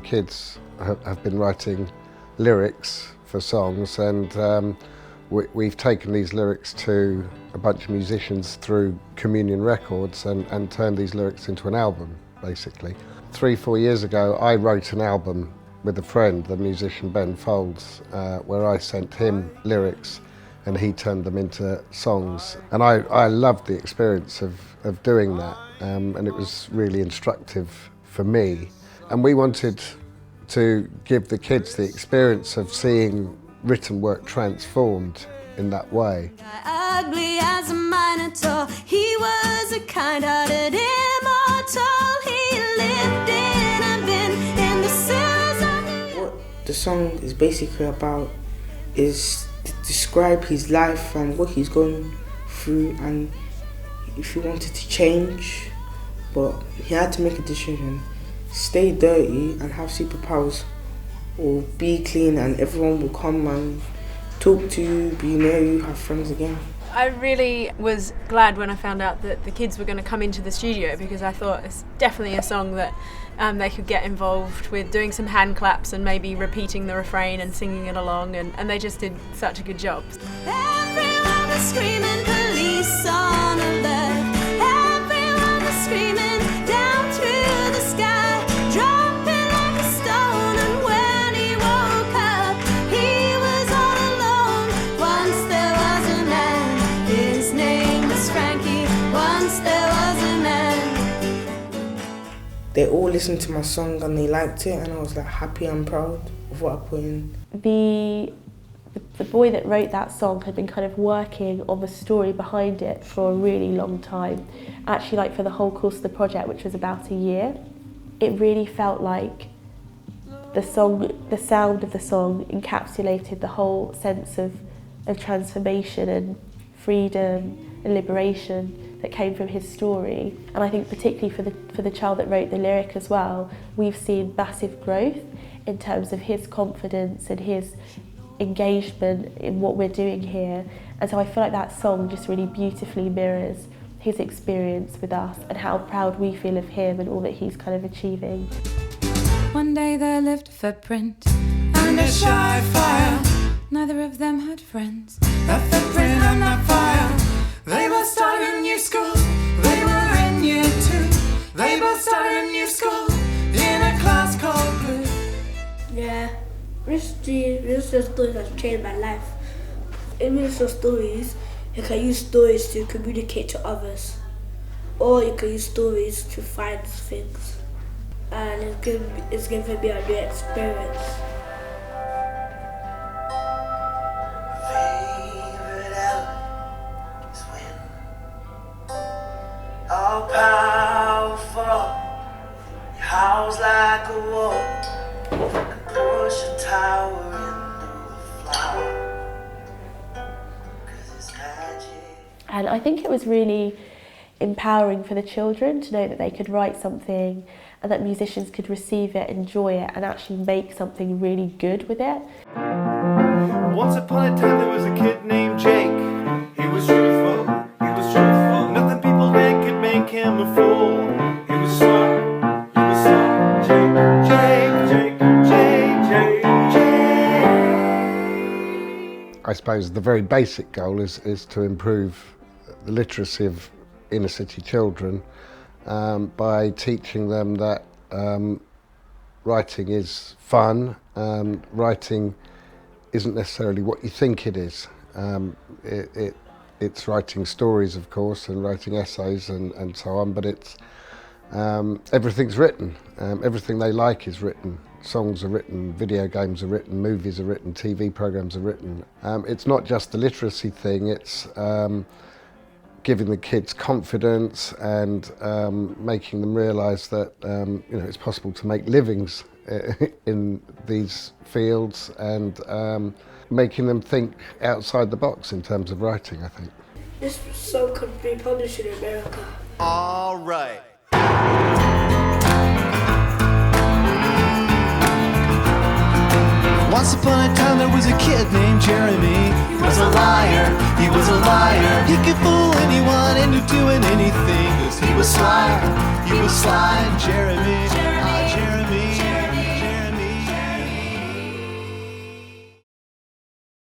kids have been writing lyrics for songs, and we've taken these lyrics to a bunch of musicians through Communion Records and turned these lyrics into an album, basically. 3-4 years ago, I wrote an album with a friend, the musician Ben Folds, where I sent him lyrics and he turned them into songs. And I loved the experience of doing that, and it was really instructive for me. And we wanted to give the kids the experience of seeing written work transformed in that way. Ugly as a minotaur, he was a kind-hearted immortal. He lived in a bin in the sewers of New York. What the song is basically about is to describe his life and what he's going through, and if he wanted to change, but he had to make a decision: stay dirty and have superpowers, or be clean and everyone will come and talk to you, be near you, have friends again. I really was glad when I found out that the kids were going to come into the studio, because I thought it's definitely a song that they could get involved with, doing some hand claps and maybe repeating the refrain and singing it along, and they just did such a good job. Everyone was screaming, police on alert. Everyone was screaming down through the sky, dropping like a stone. And when he woke up, he was all alone. Once there was a man, his name was Frankie. Once there was a man. They all listened to my song and they liked it, and I was like happy and proud of what I put in. The boy that wrote that song had been kind of working on the story behind it for a really long time. Actually, like for the whole course of the project, which was about a year. It really felt like the sound of the song encapsulated the whole sense of transformation and freedom and liberation that came from his story. And I think particularly for the child that wrote the lyric as well, we've seen massive growth in terms of his confidence and his engagement in what we're doing here. And so I feel like that song just really beautifully mirrors his experience with us and how proud we feel of him and all that he's kind of achieving. One day there lived a footprint and a shy fire. Neither of them had friends. That footprint and that fire. They both started a new school. They were in year 2. They both started a new school in a class called Blue. Yeah, Mr. Stories has changed my life. In Mr. Stories, you can use stories to communicate to others, or you can use stories to find things, and it's given me a new experience. All powerful, your house like a wall. Push a tower into a flower, 'cause it's magic. And I think it was really empowering for the children to know that they could write something and that musicians could receive it, enjoy it, and actually make something really good with it. Once upon a time there was a kid named Jake. He was truthful, he was truthful. Nothing people did could make him a fool. He was smart, he was smart. I suppose the very basic goal is to improve the literacy of inner city children by teaching them that writing is fun. Writing isn't necessarily what you think it is. It's writing stories, of course, and writing essays and so on, but it's everything's written. Everything they like is written. Songs are written, video games are written, movies are written, TV programs are written. It's not just the literacy thing, it's giving the kids confidence and making them realise that it's possible to make livings in these fields, and making them think outside the box in terms of writing, I think. This song could be published in America. All right. Once upon a time there was a kid named Jeremy. He was a liar, he was a liar. He could fool anyone into doing anything, 'cause he was sly, Jeremy.